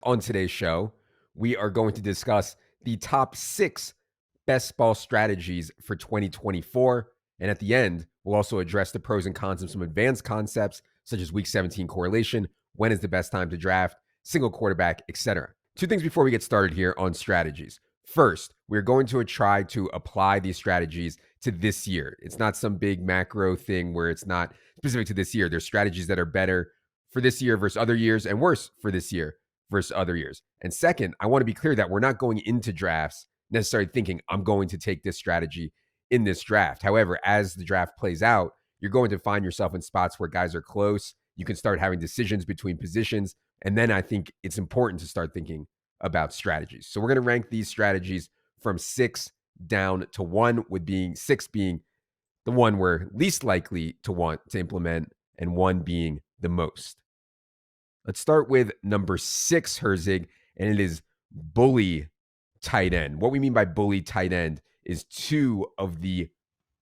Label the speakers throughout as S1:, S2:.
S1: On today's show, we are going to discuss the top 6 best ball strategies for 2024. And at the end, we'll also address the pros and cons of some advanced concepts such as week 17 correlation, when is the best time to draft, single quarterback, etc. Two things before we get started here on strategies. First, we're going to try to apply these strategies to this year. It's not some big macro thing where it's not specific to this year. There's strategies that are better for this year versus other years and worse for this year versus other years. And second, I want to be clear that we're not going into drafts necessarily thinking I'm going to take this strategy in this draft. However, as the draft plays out, you're going to find yourself in spots where guys are close. You can start having decisions between positions. And then I think it's important to start thinking about strategies. So we're going to rank these strategies from 6 down to 1, with being 6 being the one we're least likely to want to implement and 1 being the most. Let's start with number 6, Herzig, and it is bully tight end. What we mean by bully tight end is 2 of the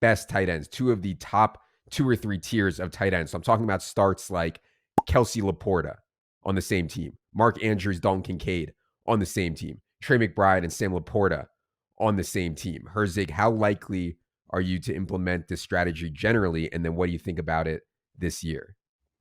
S1: best tight ends, 2 of the top 2 or 3 tiers of tight ends. So I'm talking about starts like Kelsey Laporta on the same team, Mark Andrews, Dalton Kincaid on the same team, Trey McBride and Sam Laporta on the same team. Herzig, how likely are you to implement this strategy generally? And then what do you think about it this year?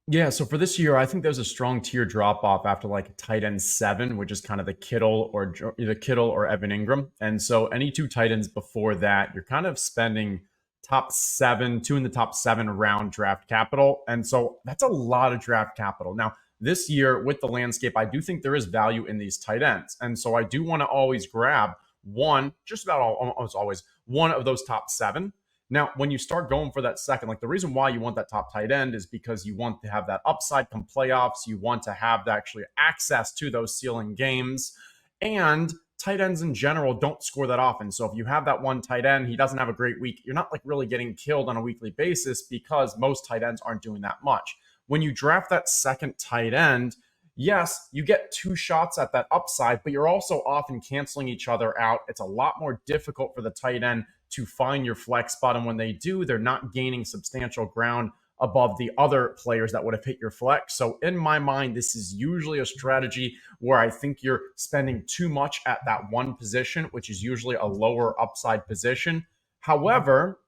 S2: Yeah, so for this year, I think there's a strong tier drop off after like tight end 7, which is kind of the Kittle or either Kittle or Evan Ingram. And so any 2 tight ends before that, you're kind of spending top 7, 2 in the top 7 round draft capital. And so that's a lot of draft capital. Now, this year with the landscape, I do think there is value in these tight ends. And so I do want to always grab one, just about almost always one of those top 7. Now, when you start going for that second, like the reason why you want that top tight end is because you want to have that upside come playoffs. You want to have the actually access to those ceiling games. And tight ends in general don't score that often. So if you have that one tight end, he doesn't have a great week, you're not like really getting killed on a weekly basis because most tight ends aren't doing that much. When you draft that second tight end, yes, you get 2 shots at that upside, but you're also often canceling each other out. It's a lot more difficult for the tight end to find your flex spot. And when they do, they're not gaining substantial ground above the other players that would have hit your flex. So in my mind, this is usually a strategy where I think you're spending too much at that one position, which is usually a lower upside position. However,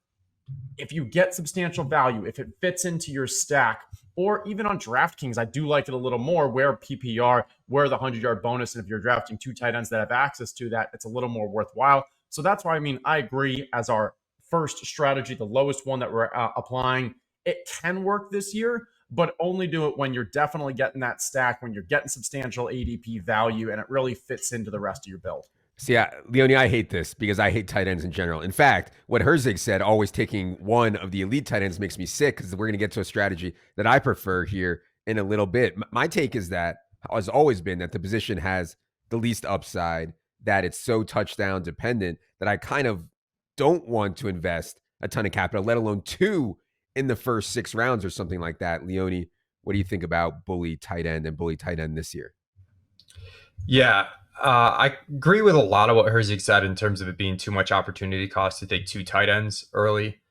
S2: if you get substantial value, if it fits into your stack, or even on DraftKings, I do like it a little more where PPR, where the 100-yard bonus, and if you're drafting 2 tight ends that have access to that, it's a little more worthwhile. So that's why, I agree as our first strategy, the lowest one that we're applying. It can work this year, but only do it when you're definitely getting that stack, when you're getting substantial ADP value, and it really fits into the rest of your build.
S1: See, Leonie, I hate this because I hate tight ends in general. In fact, what Herzig said, always taking one of the elite tight ends, makes me sick because we're going to get to a strategy that I prefer here in a little bit. My take is that has always been that the position has the least upside, that it's so touchdown dependent that I kind of don't want to invest a ton of capital, let alone 2 in the first 6 rounds or something like that. Leonie, what do you think about bully tight end and bully tight end this year?
S3: Yeah, I agree with a lot of what Herzig said in terms of it being too much opportunity cost to take 2 tight ends early.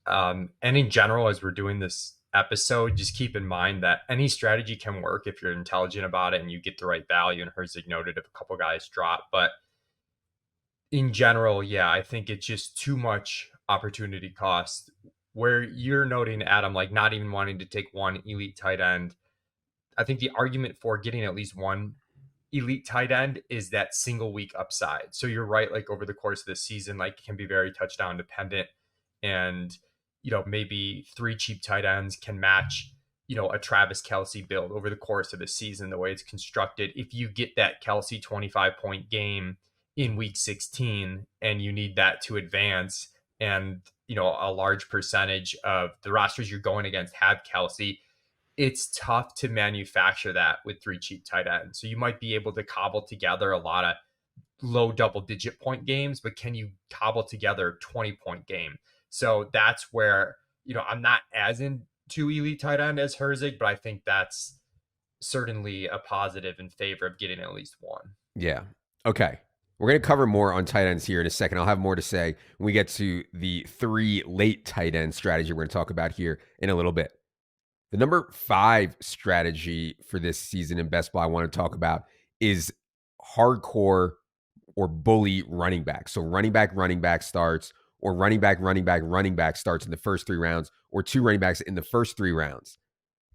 S3: And in general, as we're doing this episode, just keep in mind that any strategy can work if you're intelligent about it and you get the right value. And Herzig noted if a couple guys drop. But in general, yeah, I think it's just too much opportunity cost. Where you're noting, Adam, like not even wanting to take one elite tight end, I think the argument for getting at least one elite tight end is that single week upside. So you're right, like over the course of the season, like it can be very touchdown dependent. And, maybe 3 cheap tight ends can match, a Travis Kelce build over the course of the season, the way it's constructed. If you get that Kelce 25-point game in week 16 and you need that to advance, and, a large percentage of the rosters you're going against have Kelce, it's tough to manufacture that with 3 cheap tight ends. So you might be able to cobble together a lot of low double-digit point games, but can you cobble together a 20-point game? So that's where, I'm not as into elite tight end as Herzig, but I think that's certainly a positive in favor of getting at least one.
S1: Yeah. Okay. We're going to cover more on tight ends here in a second. I'll have more to say when we get to the 3 late tight end strategy we're going to talk about here in a little bit. The number 5 strategy for this season in best ball I want to talk about is hardcore or bully running back. So running back starts, or running back starts in the first 3 rounds, or two running backs in the first 3 rounds.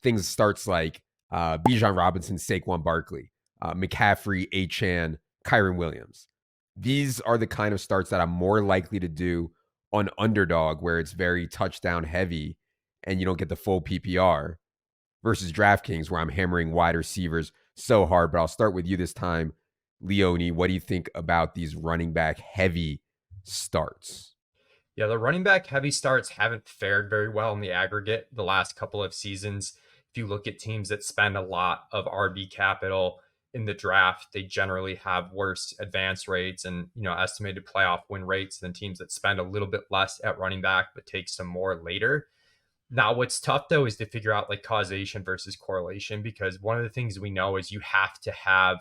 S1: Things starts like Bijan Robinson, Saquon Barkley, McCaffrey, Achan, Kyron Williams. These are the kind of starts that I'm more likely to do on underdog, where it's very touchdown heavy and you don't get the full PPR, versus DraftKings, where I'm hammering wide receivers so hard. But I'll start with you this time, Leone. What do you think about these running back heavy starts?
S3: Yeah, the running back heavy starts haven't fared very well in the aggregate the last couple of seasons. If you look at teams that spend a lot of RB capital in the draft, they generally have worse advance rates and, estimated playoff win rates than teams that spend a little bit less at running back but take some more later. Now, what's tough though is to figure out like causation versus correlation, because one of the things we know is you have to have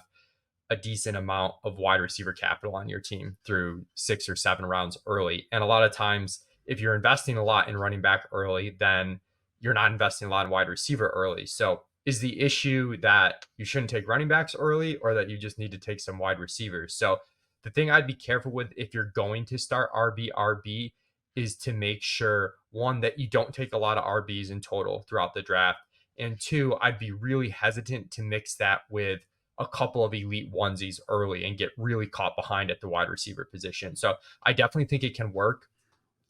S3: a decent amount of wide receiver capital on your team through 6 or 7 rounds early. And a lot of times, if you're investing a lot in running back early, then you're not investing a lot in wide receiver early. So, is the issue that you shouldn't take running backs early, or that you just need to take some wide receivers? So, the thing I'd be careful with if you're going to start RB is to make sure, one, that you don't take a lot of RBs in total throughout the draft. And two, I'd be really hesitant to mix that with a couple of elite onesies early and get really caught behind at the wide receiver position. So I definitely think it can work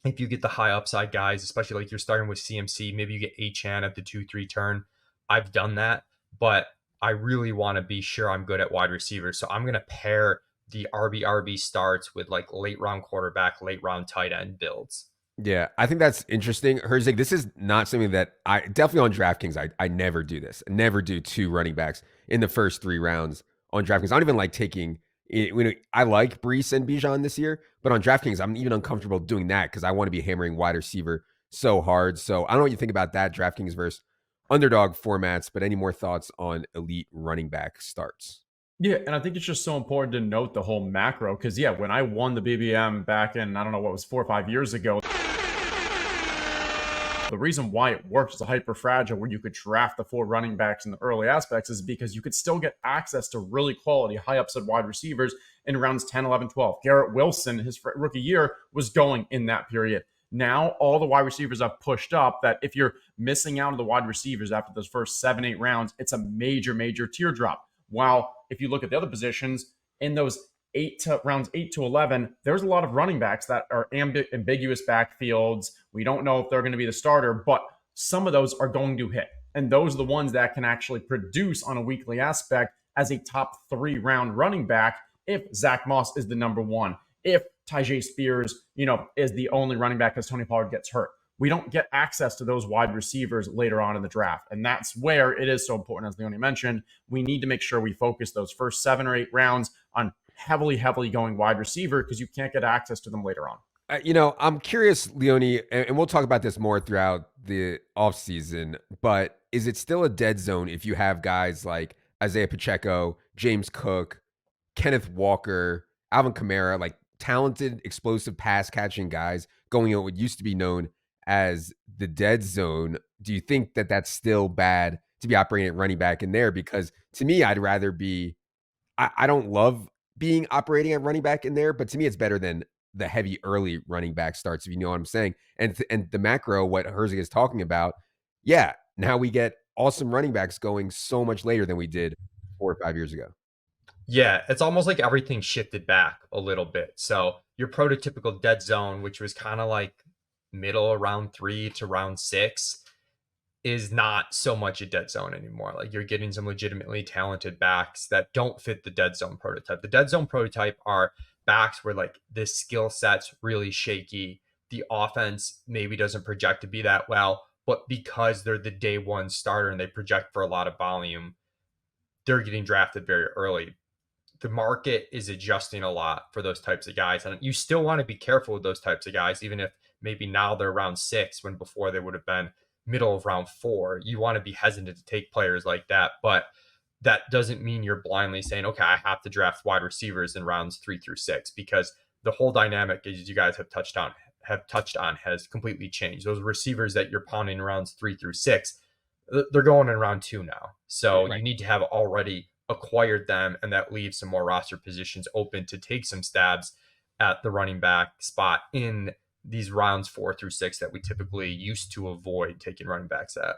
S3: if you get the high upside guys, especially like you're starting with CMC. Maybe you get Achan at the 2-3 turn. I've done that, but I really want to be sure I'm good at wide receivers. So I'm going to pair the RB starts with like late round quarterback, late round tight end builds.
S1: Yeah, I think that's interesting. Herzig, this is not something that I definitely on DraftKings. I never do this. I never do two running backs in the first 3 rounds on DraftKings. I don't even like taking. I like Brees and Bijan this year, but on DraftKings, I'm even uncomfortable doing that because I want to be hammering wide receiver so hard. So I don't know what you think about that DraftKings versus underdog formats. But any more thoughts on elite running back starts?
S2: Yeah, and I think it's just so important to note the whole macro because, yeah, when I won the BBM back in, I don't know what was 4 or 5 years ago, the reason why it works as a hyper fragile where you could draft the 4 running backs in the early aspects is because you could still get access to really quality high upside wide receivers in rounds 10, 11, 12. Garrett Wilson, his rookie year, was going in that period. Now, all the wide receivers have pushed up that if you're missing out on the wide receivers after those first 7, 8 rounds, it's a major, major teardrop. While if you look at the other positions in those rounds 8 to 11, there's a lot of running backs that are ambiguous backfields. We don't know if they're going to be the starter, but some of those are going to hit. And those are the ones that can actually produce on a weekly aspect as a top 3 round running back if Zach Moss is the number one, if Tyjae Spears, is the only running back because Tony Pollard gets hurt. We don't get access to those wide receivers later on in the draft. And that's where it is so important, as Leone mentioned. We need to make sure we focus those first 7 or 8 rounds on heavily going wide receiver because you can't get access to them later on.
S1: I'm curious, Leone, and we'll talk about this more throughout the offseason, but is it still a dead zone if you have guys like Isaiah Pacheco, James Cook, Kenneth Walker, Alvin Kamara, like talented, explosive pass catching guys going in what used to be known as the dead zone? Do you think that that's still bad to be operating at running back in there? Because to me, I'd rather be, I don't love being operating at running back in there, but to me, it's better than the heavy early running back starts, if you know what I'm saying. And the macro, what Herzig is talking about, yeah, now we get awesome running backs going so much later than we did 4 or 5 years ago.
S3: Yeah, it's almost like everything shifted back a little bit. So your prototypical dead zone, which was kind of like middle of round 3 to round 6, is not so much a dead zone anymore. Like you're getting some legitimately talented backs that don't fit the dead zone prototype. The dead zone prototype are backs where like this skill set's really shaky. The offense maybe doesn't project to be that well, but because they're the day one starter and they project for a lot of volume, they're getting drafted very early. The market is adjusting a lot for those types of guys. And you still want to be careful with those types of guys, even if maybe now they're round 6 when before they would have been middle of round 4. You want to be hesitant to take players like that. But that doesn't mean you're blindly saying, okay, I have to draft wide receivers in rounds 3 through 6, because the whole dynamic, as you guys have touched on, has completely changed. Those receivers that you're pounding in rounds 3 through 6, they're going in round 2 now. So
S1: Right.
S3: you need to have already acquired them, and that leaves some more roster positions open to take some stabs at the running back spot in these rounds 4 through 6 that we typically used to avoid taking running backs at.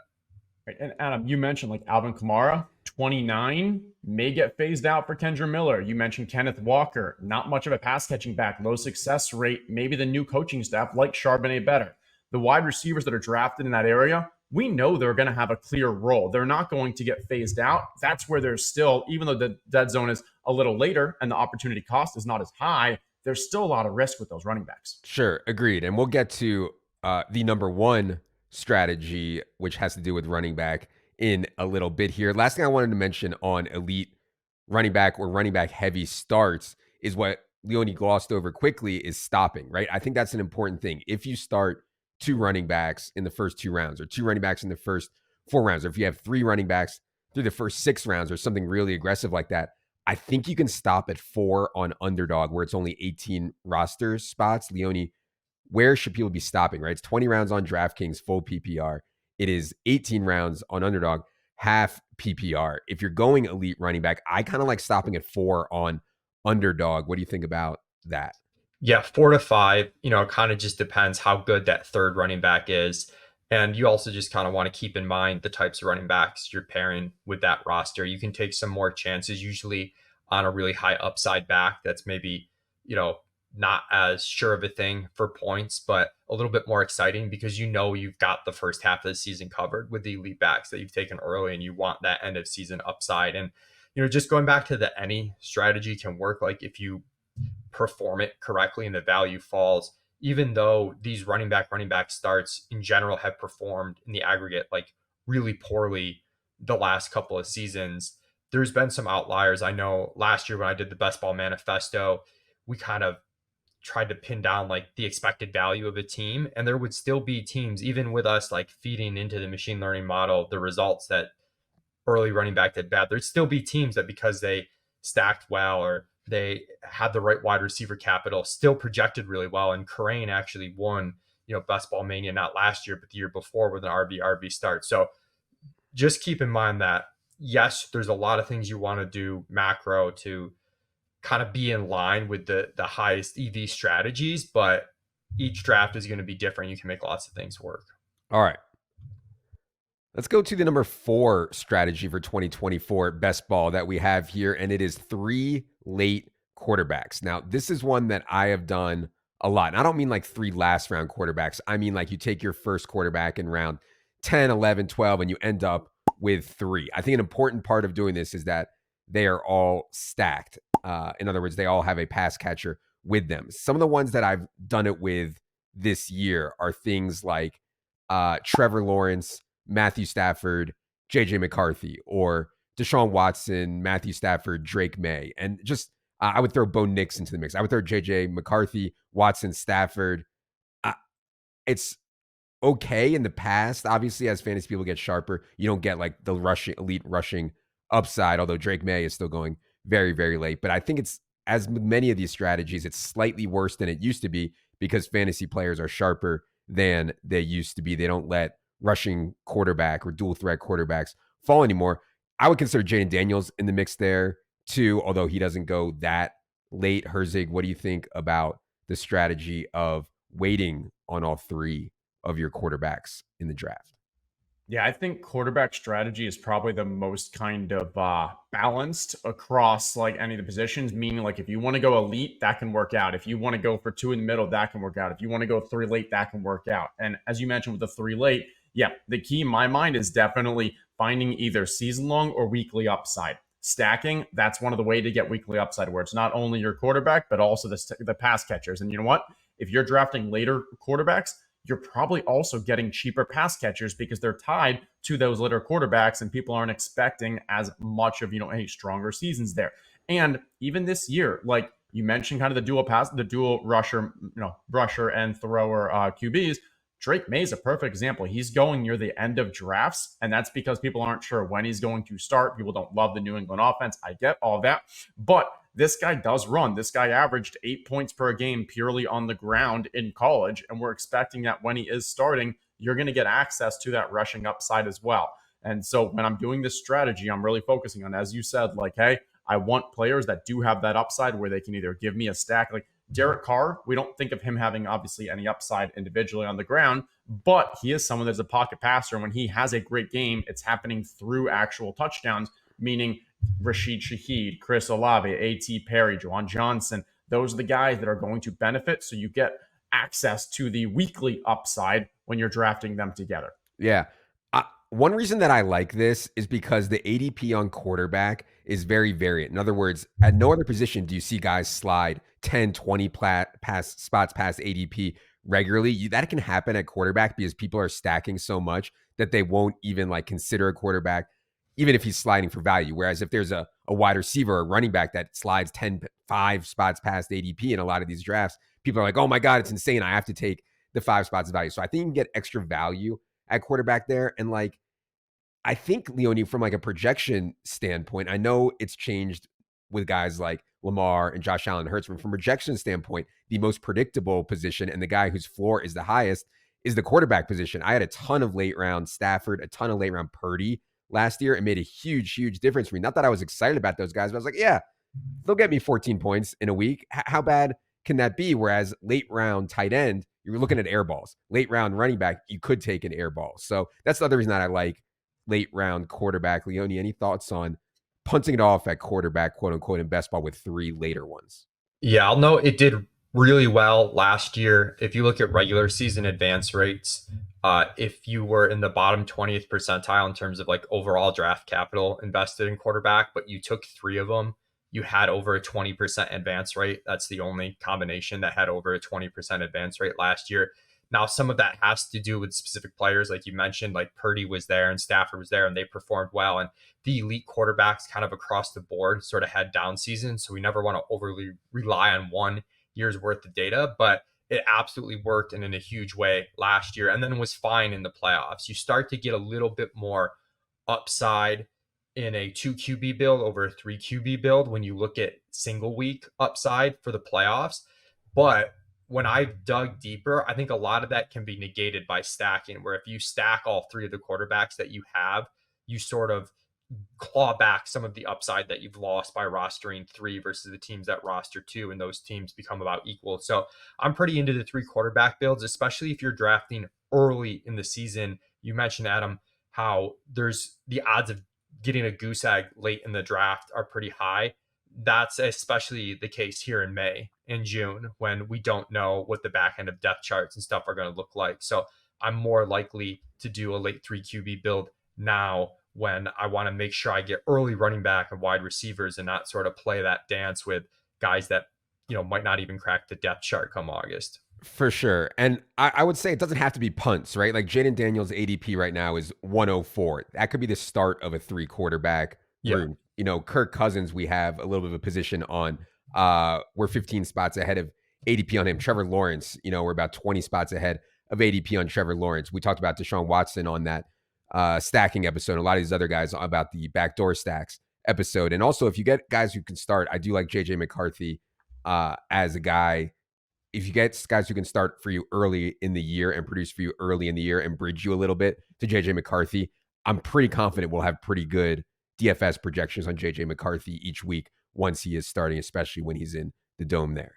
S2: Right. And Adam, you mentioned like Alvin Kamara, 29, may get phased out for Kendra Miller. You mentioned Kenneth Walker, not much of a pass catching back, low success rate. Maybe the new coaching staff like Charbonnet better. The wide receivers that are drafted in that area, we know they're going to have a clear role. They're not going to get phased out. That's where there's still, even though the dead zone is a little later and the opportunity cost is not as high, there's still a lot of risk with those running backs.
S1: Sure, agreed. And we'll get to the number one strategy, which has to do with running back, in a little bit here. Last thing I wanted to mention on elite running back or running back heavy starts is what Leone glossed over quickly is stopping, right? I think that's an important thing. If you start 2 running backs in the first 2 rounds or 2 running backs in the first 4 rounds, or if you have 3 running backs through the first 6 rounds or something really aggressive like that, I think you can stop at 4 on Underdog where it's only 18 roster spots. Leone, where should people be stopping, right? It's 20 rounds on DraftKings, full PPR. It is 18 rounds on Underdog, half PPR. If you're going elite running back, I kind of like stopping at 4 on Underdog. What do you think about that?
S3: Yeah, 4 to 5, it kind of just depends how good that third running back is. And you also just kind of want to keep in mind the types of running backs you're pairing with that roster. You can take some more chances, usually on a really high upside back that's maybe, not as sure of a thing for points, but a little bit more exciting because you've got the first half of the season covered with the elite backs that you've taken early, and you want that end of season upside. And, just going back to the any strategy can work. Like if you perform it correctly and the value falls, even though these running back starts in general have performed in the aggregate like really poorly the last couple of seasons, there's been some outliers. I know last year when I did the best ball manifesto, we kind of tried to pin down like the expected value of a team, and there would still be teams, even with us like feeding into the machine learning model the results that early running back did bad, there'd still be teams that because they stacked well or they had the right wide receiver capital still projected really well. And Karain actually won, best ball mania, not last year, but the year before with an RB start. So just keep in mind that yes, there's a lot of things you want to do macro to kind of be in line with the highest EV strategies, but each draft is going to be different. You can make lots of things work.
S1: All right. Let's go to the number 4 strategy for 2024 best ball that we have here, and it is 3 late quarterbacks. Now, this is one that I have done a lot. And I don't mean like 3 last round quarterbacks. I mean like you take your first quarterback in round 10, 11, 12, and you end up with 3. I think an important part of doing this is that they are all stacked. In other words, they all have a pass catcher with them. Some of the ones that I've done it with this year are things like Trevor Lawrence, Matthew Stafford, JJ McCarthy, or Deshaun Watson, Matthew Stafford, Drake May. And just, I would throw Bo Nix into the mix. I would throw JJ McCarthy, Watson, Stafford. It's okay in the past. Obviously, as fantasy people get sharper, you don't get like the elite rushing upside, although Drake May is still going very, very late. But I think it's, as with many of these strategies, it's slightly worse than it used to be because fantasy players are sharper than they used to be. They don't let rushing quarterback or dual threat quarterbacks fall anymore. I would consider Jaden Daniels in the mix there too, although he doesn't go that late. Herzig, what do you think about the strategy of waiting on all 3 of your quarterbacks in the draft?
S2: Yeah, I think quarterback strategy is probably the most kind of balanced across like any of the positions, meaning like if you want to go elite, that can work out. If you want to go for 2 in the middle, that can work out. If you want to go 3 late, that can work out. And as you mentioned with the 3 late, yeah, the key in my mind is definitely finding either season long or weekly upside. Stacking, that's one of the way to get weekly upside where it's not only your quarterback, but also the pass catchers. And you know what? If you're drafting later quarterbacks, you're probably also getting cheaper pass catchers because they're tied to those later quarterbacks and people aren't expecting as much of, any stronger seasons there. And even this year, like you mentioned kind of the dual rusher, rusher and thrower QBs, Drake May is a perfect example. He's going near the end of drafts, and that's because people aren't sure when he's going to start. People don't love the New England offense. I get all of that. But this guy does run. This guy averaged 8 points per game purely on the ground in college, and we're expecting that when he is starting, you're going to get access to that rushing upside as well. And so when I'm doing this strategy, I'm really focusing on, as you said, like, hey, I want players that do have that upside where they can either give me a stack. Like Derek Carr, we don't think of him having obviously any upside individually on the ground, but he is someone that's a pocket passer. And when he has a great game, it's happening through actual touchdowns, meaning Rashid Shaheed, Chris Olave, A.T. Perry, Juwan Johnson. Those are the guys that are going to benefit. So you get access to the weekly upside when you're drafting them together.
S1: Yeah. One reason that I like this is because the ADP on quarterback is very variant. In other words, at no other position do you see guys slide 10, 20 spots past ADP regularly. That can happen at quarterback because people are stacking so much that they won't even like consider a quarterback, even if he's sliding for value. Whereas if there's a wide receiver or running back that slides 10, 5 spots past ADP in a lot of these drafts, people are like, oh my God, it's insane. I have to take the 5 spots of value. So I think you can get extra value at quarterback there. And like, I think, Leonie, from like a projection standpoint, I know it's changed with guys like Lamar and Josh Allen and Hurts. From a projection standpoint, the most predictable position and the guy whose floor is the highest is the quarterback position. I had a ton of late round Stafford, a ton of late round Purdy last year. It made a huge, huge difference for me. Not that I was excited about those guys, but I was like, yeah, they'll get me 14 points in a week. How bad can that be? Whereas late round tight end, you're looking at air balls. Late round running back, you could take an air ball. So that's the other reason that I like late round quarterback. Leonie, any thoughts on punting it off at quarterback, quote unquote, in best ball with 3 later ones?
S3: Yeah, I'll note it did really well last year. If you look at regular season advance rates, if you were in the bottom 20th percentile in terms of like overall draft capital invested in quarterback, but you took 3 of them, you had over a 20% advance rate. That's the only combination that had over a 20% advance rate last year. Now, some of that has to do with specific players, like you mentioned, like Purdy was there and Stafford was there, and they performed well. And the elite quarterbacks kind of across the board sort of had down seasons. So we never want to overly rely on one year's worth of data, but it absolutely worked and in a huge way last year, and then was fine in the playoffs. You start to get a little bit more upside in a 2 QB build over a 3 QB build when you look at single week upside for the playoffs. But when I've dug deeper, I think a lot of that can be negated by stacking, where if you stack all 3 of the quarterbacks that you have, you sort of claw back some of the upside that you've lost by rostering 3 versus the teams that roster 2, and those teams become about equal. So I'm pretty into the 3 quarterback builds, especially if you're drafting early in the season. You mentioned, Adam, how there's the odds of getting a goose egg late in the draft are pretty high. That's especially the case here in May and June when we don't know what the back end of depth charts and stuff are going to look like. So I'm more likely to do a late 3 QB build now when I want to make sure I get early running back and wide receivers and not sort of play that dance with guys that, might not even crack the depth chart come August.
S1: For sure. And I would say it doesn't have to be punts, right? Like Jaden Daniels' ADP right now is 104. That could be the start of a 3 quarterback room. Kirk Cousins, we have a little bit of a position on. We're 15 spots ahead of ADP on him. Trevor Lawrence, we're about 20 spots ahead of ADP on Trevor Lawrence. We talked about Deshaun Watson on that stacking episode. A lot of these other guys about the backdoor stacks episode. And also, if you get guys who can start, I do like JJ McCarthy as a guy. If you get guys who can start for you early in the year and produce for you early in the year and bridge you a little bit to JJ McCarthy, I'm pretty confident we'll have pretty good DFS projections on JJ McCarthy each week once he is starting, especially when he's in the dome there.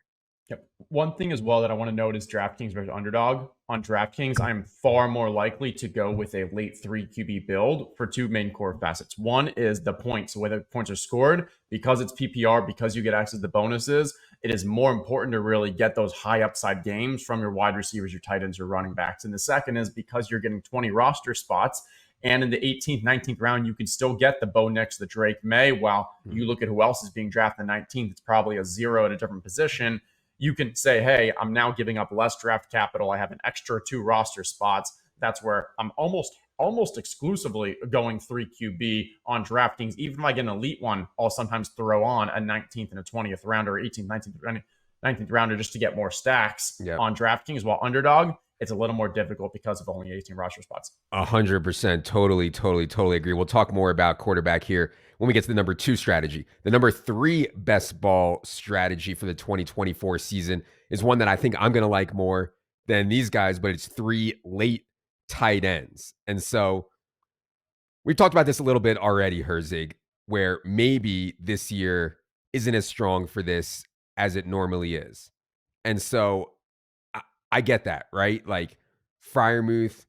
S2: Yep. One thing as well that I want to note is DraftKings versus Underdog. On DraftKings, I'm far more likely to go with a late 3 QB build for 2 main core facets. One is the points, whether points are scored. Because it's PPR, because you get access to bonuses, it is more important to really get those high upside games from your wide receivers, your tight ends, your running backs. And the second is because you're getting 20 roster spots, and in the 18th, 19th round, you can still get the Bo Nix, the Drake May. While you look at who else is being drafted in the 19th, it's probably a 0 at a different position. You can say, hey, I'm now giving up less draft capital. I have an extra 2 roster spots. That's where I'm almost exclusively going 3 QB on DraftKings. Even if I get an elite one, I'll sometimes throw on a 19th and a 20th rounder, or 18th, 19th rounder just to get more stacks on DraftKings. While Underdog, it's a little more difficult because of only 18 roster spots.
S1: 100%. Totally agree. We'll talk more about quarterback here when we get to the number 2 strategy. The number 3 best ball strategy for the 2024 season is one that I think I'm going to like more than these guys, but it's 3 late tight ends. And so We've talked about this a little bit already, Herzig, where maybe this year isn't as strong for this as it normally is. And so I, I get that, right? Like Fryermuth,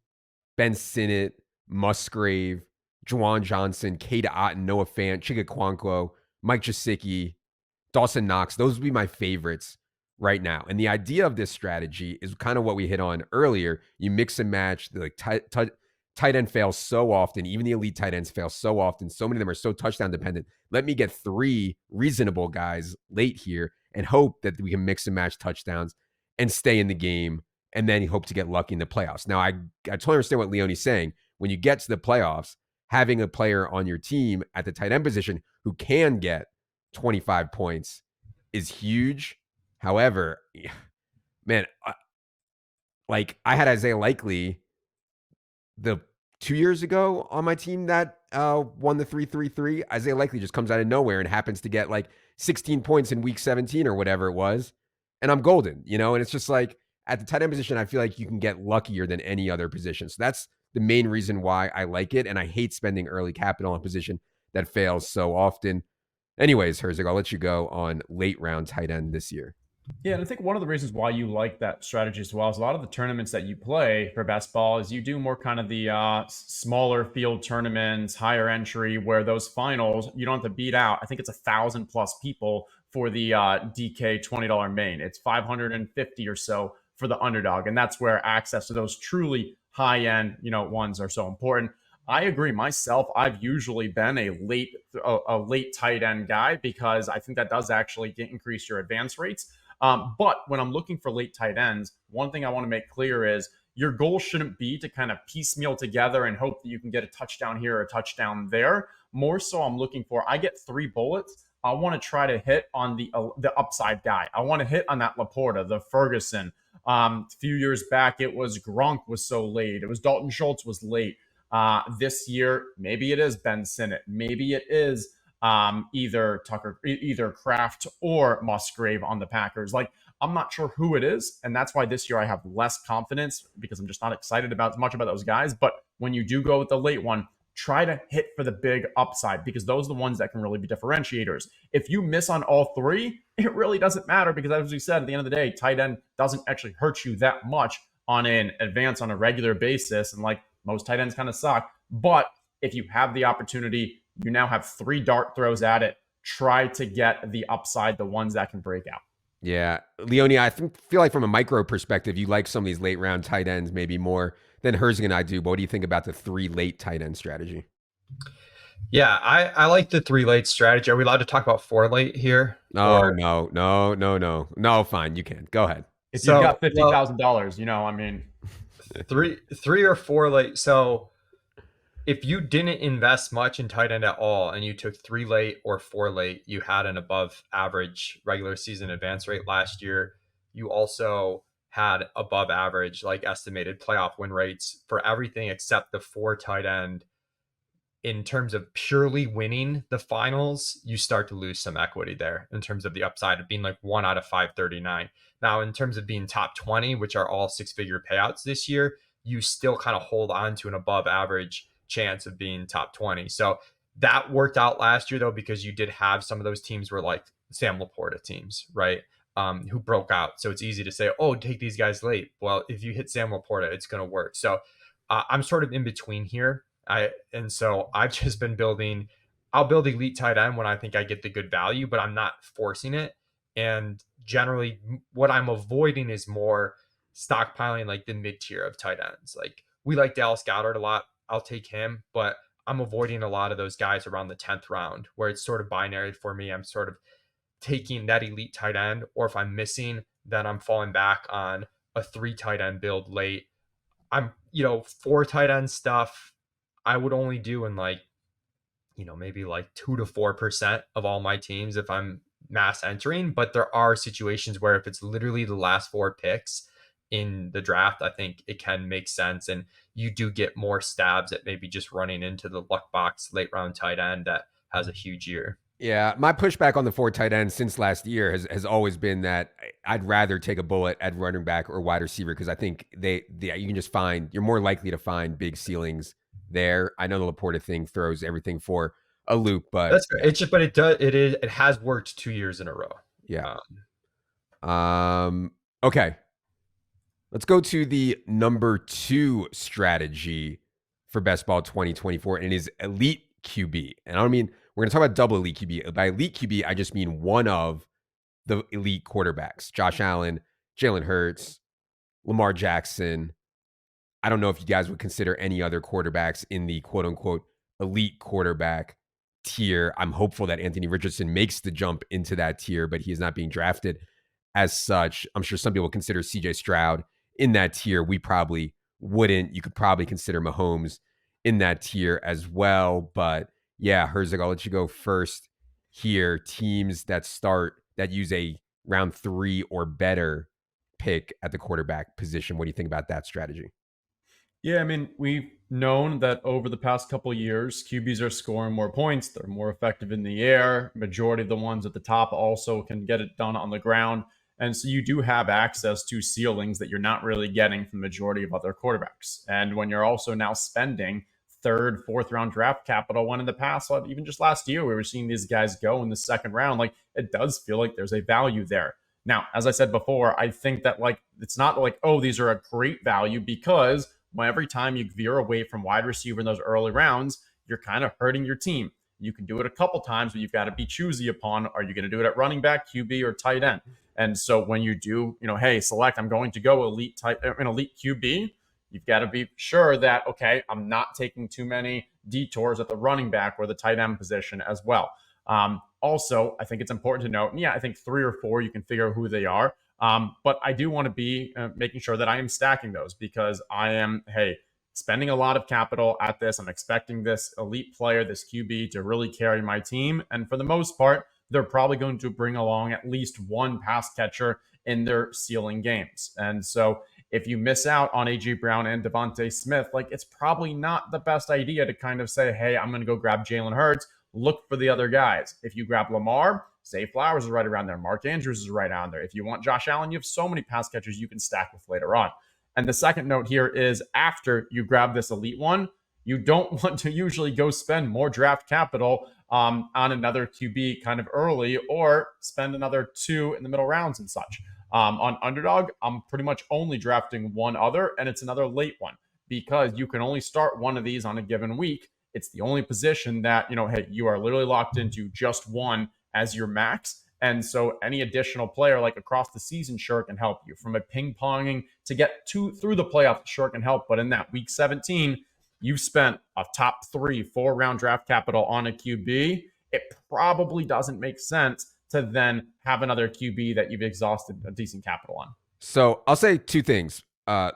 S1: Ben Sinnott, Musgrave, Juwan Johnson, Kata Otten, Noah Fant, Chigakwankwo, Mike Jasicki, Dawson Knox. Those would be my favorites right now. And the idea of this strategy is kind of what we hit on earlier. You mix and match. Like tight end fails so often. Even the elite tight ends fail so often. So many of them are so touchdown dependent. Let me get 3 reasonable guys late here and hope that we can mix and match touchdowns and stay in the game, and then you hope to get lucky in the playoffs. Now, I totally understand what Leone's saying. When you get to the playoffs, having a player on your team at the tight end position who can get 25 points is huge. However, man, I had Isaiah Likely the 2 years ago on my team that won the 3-3-3. Isaiah Likely just comes out of nowhere and happens to get like 16 points in week 17 or whatever it was. And I'm golden, And it's just like at the tight end position, I feel like you can get luckier than any other position. So that's the main reason why I like it. And I hate spending early capital on a position that fails so often. Anyways, Herzig, I'll let you go on late round tight end this year.
S2: Yeah, and I think one of the reasons why you like that strategy as well is a lot of the tournaments that you play for best ball is you do more kind of the smaller field tournaments, higher entry, where those finals you don't have to beat out. I think it's 1,000 plus people for the DK $20 main. It's 550 or so for the underdog, and that's where access to those truly high end ones are so important. I agree myself. I've usually been a late tight end guy because I think that does actually increase your advance rates. But when I'm looking for late tight ends, one thing I want to make clear is your goal shouldn't be to kind of piecemeal together and hope that you can get a touchdown here or a touchdown there. More so, I'm looking for, I get 3 bullets. I want to try to hit on the upside guy. I want to hit on that Laporta, the Ferguson. A few years back, it was Gronk was so late. It was Dalton Schultz was late. This year, maybe it is Ben Sinnott. Maybe it is either Kraft or Musgrave on the Packers. Like, I'm not sure who it is, and that's why this year I have less confidence because I'm just not excited about much about those guys. But when you do go with the late one, try to hit for the big upside because those are the ones that can really be differentiators. If you miss on all 3, it really doesn't matter because, as we said, at the end of the day, tight end doesn't actually hurt you that much on an advance on a regular basis. And like most tight ends kind of suck. But if you have the opportunity, you now have 3 dart throws at it. Try to get the upside, the ones that can break out.
S1: Yeah. Leone, I feel like from a micro perspective, you like some of these late round tight ends maybe more than Herzig and I do. But what do you think about the 3 late tight end strategy?
S3: Yeah, I like the 3 late strategy. Are we allowed to talk about 4 late here?
S1: No, fine. You can. Go ahead.
S2: If you've got $50,000, I mean.
S3: 3 or 4 late. So if you didn't invest much in tight end at all and you took 3 late or 4 late, you had an above average regular season advance rate last year. You also had above average, like estimated playoff win rates for everything except the 4 tight end. In terms of purely winning the finals, you start to lose some equity there in terms of the upside of being like 1 out of 539. Now, in terms of being top 20, which are all 6-figure payouts this year, you still kind of hold on to an above average chance of being top 20. So that worked out last year, though, because you did have some of those teams were like Sam Laporta teams, right? Who broke out. So it's easy to say, oh, take these guys late. Well, if you hit Sam Laporta, it's going to work. So I'm sort of in between here. So I've just been building. I'll build elite tight end when I think I get the good value, but I'm not forcing it. And generally, what I'm avoiding is more stockpiling like the mid tier of tight ends. Like we like Dallas Goedert a lot. I'll take him, but I'm avoiding a lot of those guys around the 10th round where it's sort of binary for me. I'm sort of taking that elite tight end, or if I'm missing, then I'm falling back on a 3 tight end build late. I'm, 4 tight end stuff I would only do in like, maybe like 2 to 4% of all my teams if I'm mass entering. But there are situations where if it's literally the last 4 picks in the draft, I think it can make sense. And you do get more stabs at maybe just running into the luck box late round tight end that has a huge year.
S1: Yeah, my pushback on the 4 tight ends since last year has always been that I'd rather take a bullet at running back or wide receiver because I think you can just find, you're more likely to find big ceilings there. I know the Laporta thing throws everything for a loop, but
S3: That's fair. It's just, but it has worked 2 years in a row.
S1: yeah.
S3: Um,
S1: Okay. Let's go to the number 2 strategy for Best Ball 2024, and it is Elite QB. And I don't mean we're going to talk about double Elite QB. By Elite QB, I just mean one of the elite quarterbacks: Josh Allen, Jalen Hurts, Lamar Jackson. I don't know if you guys would consider any other quarterbacks in the quote unquote elite quarterback tier. I'm hopeful that Anthony Richardson makes the jump into that tier, but he is not being drafted as such. I'm sure some people consider CJ Stroud in that tier. We probably wouldn't. You could probably consider Mahomes in that tier as well. But yeah, Herzog, I'll let you go first here. Teams that use a round 3 or better pick at the quarterback position. What do you think about that strategy?
S2: Yeah, I mean, we've known that over the past couple of years, QBs are scoring more points. They're more effective in the air. Majority of the ones at the top also can get it done on the ground. And so you do have access to ceilings that you're not really getting from the majority of other quarterbacks. And when you're also now spending third, fourth round draft capital, when in the past, even just last year, we were seeing these guys go in the second round, like it does feel like there's a value there. Now, as I said before, I think that like it's not like, oh, these are a great value because every time you veer away from wide receiver in those early rounds, you're kind of hurting your team. You can do it a couple times, but you've got to be choosy upon, are you going to do it at running back, QB, or tight end? And so when you do, hey, select, I'm going to go elite QB, you've got to be sure that, okay, I'm not taking too many detours at the running back or the tight end position as well. Also, I think it's important to note, and yeah, I think 3 or 4, you can figure out who they are. But I do want to be making sure that I am stacking those because I am, spending a lot of capital at this. I'm expecting this elite player, this QB, to really carry my team. And for the most part, they're probably going to bring along at least one pass catcher in their ceiling games. And so if you miss out on A.J. Brown and Devontae Smith, like it's probably not the best idea to kind of say, hey, I'm going to go grab Jalen Hurts. Look for the other guys. If you grab Lamar, Zay Flowers is right around there. Mark Andrews is right around there. If you want Josh Allen, you have so many pass catchers you can stack with later on. And the second note here is after you grab this elite one, you don't want to usually go spend more draft capital on another QB kind of early or spend another 2 in the middle rounds and such. On Underdog, I'm pretty much only drafting one other, and it's another late one because you can only start one of these on a given week. It's the only position that, you are literally locked into just one as your max. And so any additional player like across the season sure can help you. From a ping-ponging to get through the playoffs sure can help. But in that week 17, you've spent a top 3, 4 round draft capital on a QB. It probably doesn't make sense to then have another QB that you've exhausted a decent capital on.
S1: So I'll say 2 things,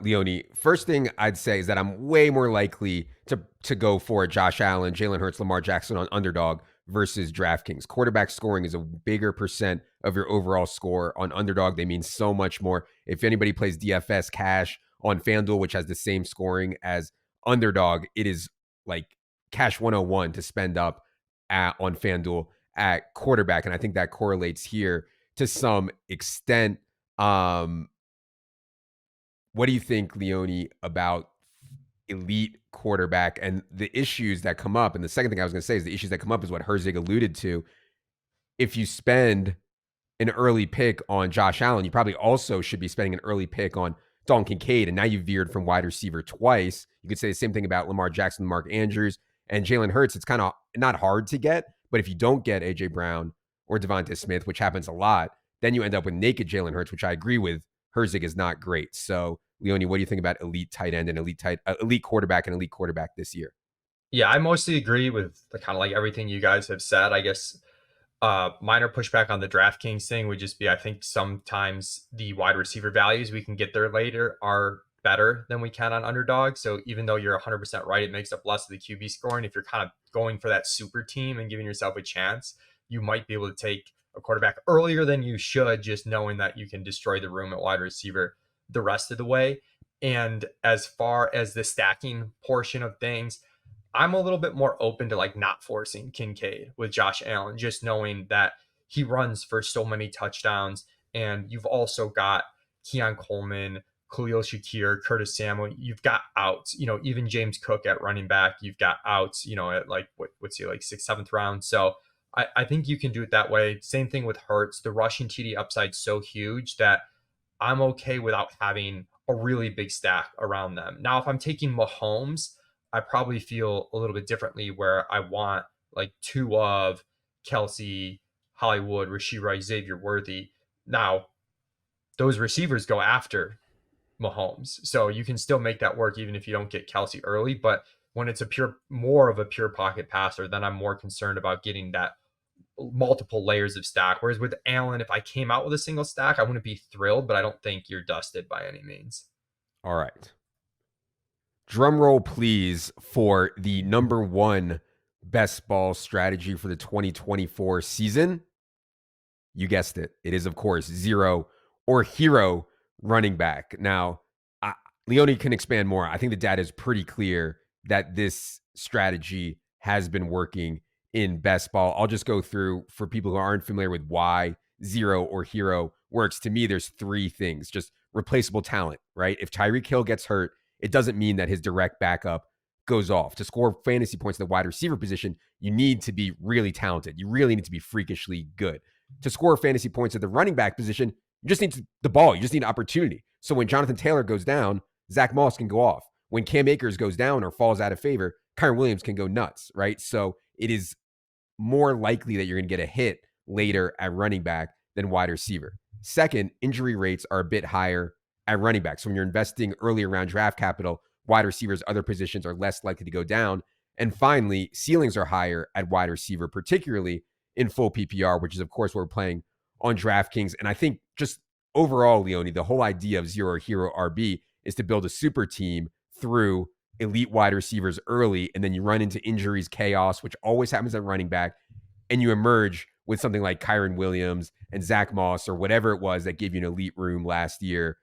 S1: Leone. First thing I'd say is that I'm way more likely to go for Josh Allen, Jalen Hurts, Lamar Jackson on Underdog versus DraftKings. Quarterback scoring is a bigger percent of your overall score. On Underdog, they mean so much more. If anybody plays DFS cash on FanDuel, which has the same scoring as Underdog, it is like cash 101 to spend up on FanDuel at quarterback. And I think that correlates here to some extent. What do you think, Leone, about elite quarterback and the issues that come up? And the second thing I was going to say is the issues that come up is what Herzig alluded to. If you spend an early pick on Josh Allen, you probably also should be spending an early pick on Dalton Kincaid. And now you've veered from wide receiver twice. You could say the same thing about Lamar Jackson, Mark Andrews, and Jalen Hurts. It's kind of not hard to get, but if you don't get A.J. Brown or Devontae Smith, which happens a lot, then you end up with naked Jalen Hurts, which I agree with. Herzig is not great. So, Leone, what do you think about elite tight end and elite quarterback and elite quarterback this year?
S3: Yeah, I mostly agree with the kind of like everything you guys have said. I guess minor pushback on the DraftKings thing would just be I think sometimes the wide receiver values we can get there later are better than we can on Underdog. So even though you're 100% right, it makes up less of the QB scoring. If you're kind of going for that super team and giving yourself a chance, you might be able to take a quarterback earlier than you should, just knowing that you can destroy the room at wide receiver the rest of the way. And as far as the stacking portion of things, I'm a little bit more open to like not forcing Kincaid with Josh Allen, just knowing that he runs for so many touchdowns. And you've also got Keon Coleman, Khalil Shakir, Curtis Samuel, you've got outs. Even James Cook at running back, you've got outs. At like what's he like 6th, 7th round. So I think you can do it that way. Same thing with Hurts. The rushing TD upside so huge that I'm okay without having a really big stack around them. Now, if I'm taking Mahomes, I probably feel a little bit differently where I want like two of Kelsey, Hollywood, Rashee Rice, Xavier Worthy. Now, those receivers go after Mahomes. So you can still make that work even if you don't get Kelsey early. But when it's more of a pure pocket passer, then I'm more concerned about getting that multiple layers of stack. Whereas with Allen, if I came out with a single stack, I wouldn't be thrilled, but I don't think you're dusted by any means.
S1: All right. Drum roll, please, for the number one best ball strategy for the 2024 season. You guessed it. It is, of course, zero or hero running back. Now, Leone can expand more. I think the data is pretty clear that this strategy has been working in best ball. I'll just go through for people who aren't familiar with why zero or hero works. To me, there's three things. Just replaceable talent, right? If Tyreek Hill gets hurt, it doesn't mean that his direct backup goes off. To score fantasy points in the wide receiver position, you need to be really talented. You really need to be freakishly good. To score fantasy points at the running back position, you just need the ball. You just need opportunity. So when Jonathan Taylor goes down, Zach Moss can go off. When Cam Akers goes down or falls out of favor, Kyren Williams can go nuts, right? So it is more likely that you're going to get a hit later at running back than wide receiver. Second, injury rates are a bit higher at running back. So when you're investing early around draft capital, wide receivers, other positions are less likely to go down. And finally, ceilings are higher at wide receiver, particularly in full PPR, which is, of course, what we're playing on DraftKings. And I think just overall, Leone, the whole idea of zero hero RB is to build a super team through elite wide receivers early, and then you run into injuries, chaos, which always happens at running back, and you emerge with something like Kyren Williams and Zach Moss or whatever it was that gave you an elite room last year.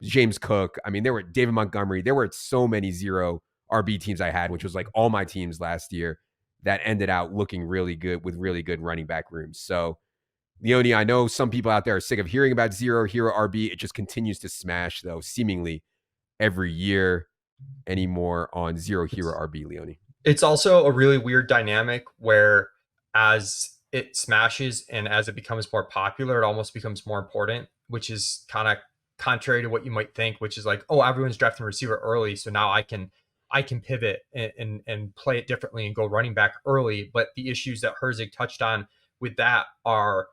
S1: James Cook. I mean, there were David Montgomery. There were so many zero RB teams I had, which was like all my teams last year, that ended out looking really good with really good running back rooms. So, Leone, I know some people out there are sick of hearing about zero hero RB. It just continues to smash, though, seemingly every year. Any more on zero hero RB, Leone?
S3: It's also a really weird dynamic where as it smashes and as it becomes more popular, it almost becomes more important, which is kind of contrary to what you might think, which is like, oh, everyone's drafting receiver early, so now I can pivot and play it differently and go running back early. But the issues that Herzig touched on with that are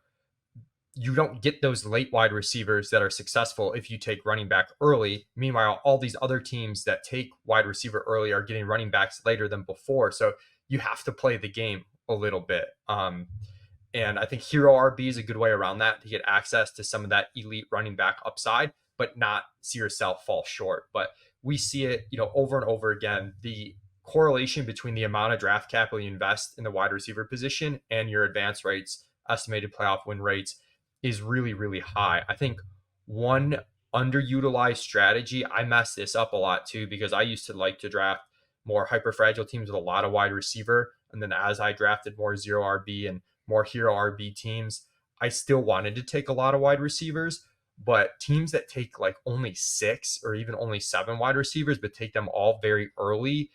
S3: you don't get those late wide receivers that are successful if you take running back early. Meanwhile, all these other teams that take wide receiver early are getting running backs later than before. So you have to play the game a little bit. And I think hero RB is a good way around that to get access to some of that elite running back upside, but not see yourself fall short. But we see it, over and over again. The correlation between the amount of draft capital you invest in the wide receiver position and your advance rates, estimated playoff win rates, is really, really high. I think one underutilized strategy, I mess this up a lot too, because I used to like to draft more hyper fragile teams with a lot of wide receiver. And then as I drafted more zero RB and more hero RB teams, I still wanted to take a lot of wide receivers, but teams that take like only 6 or even only 7 wide receivers, but take them all very early,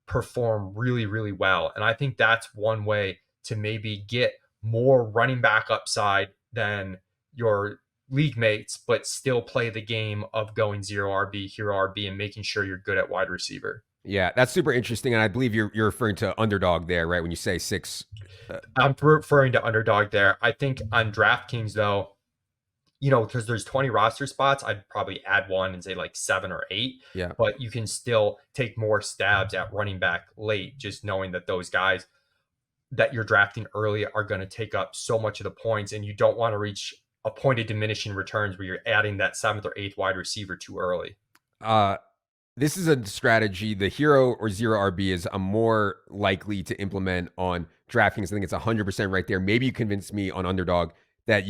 S3: perform really, really well. And I think that's one way to maybe get more running back upside than your league mates, but still play the game of going zero RB, hero RB, and making sure you're good at wide receiver.
S1: Yeah, that's super interesting. And I believe you're referring to underdog there, right? When you say 6.
S3: I'm referring to underdog there. I think on DraftKings, though, because there's 20 roster spots, I'd probably add one and say like 7 or 8.
S1: Yeah.
S3: But you can still take more stabs at running back late, just knowing that those guys that you're drafting early are going to take up so much of the points, and you don't want to reach a point of diminishing returns where you're adding that 7th or 8th wide receiver too early.
S1: This is a strategy. The hero or zero RB is I'm more likely to implement on DraftKings. I think it's 100% right there. Maybe you convince me on underdog that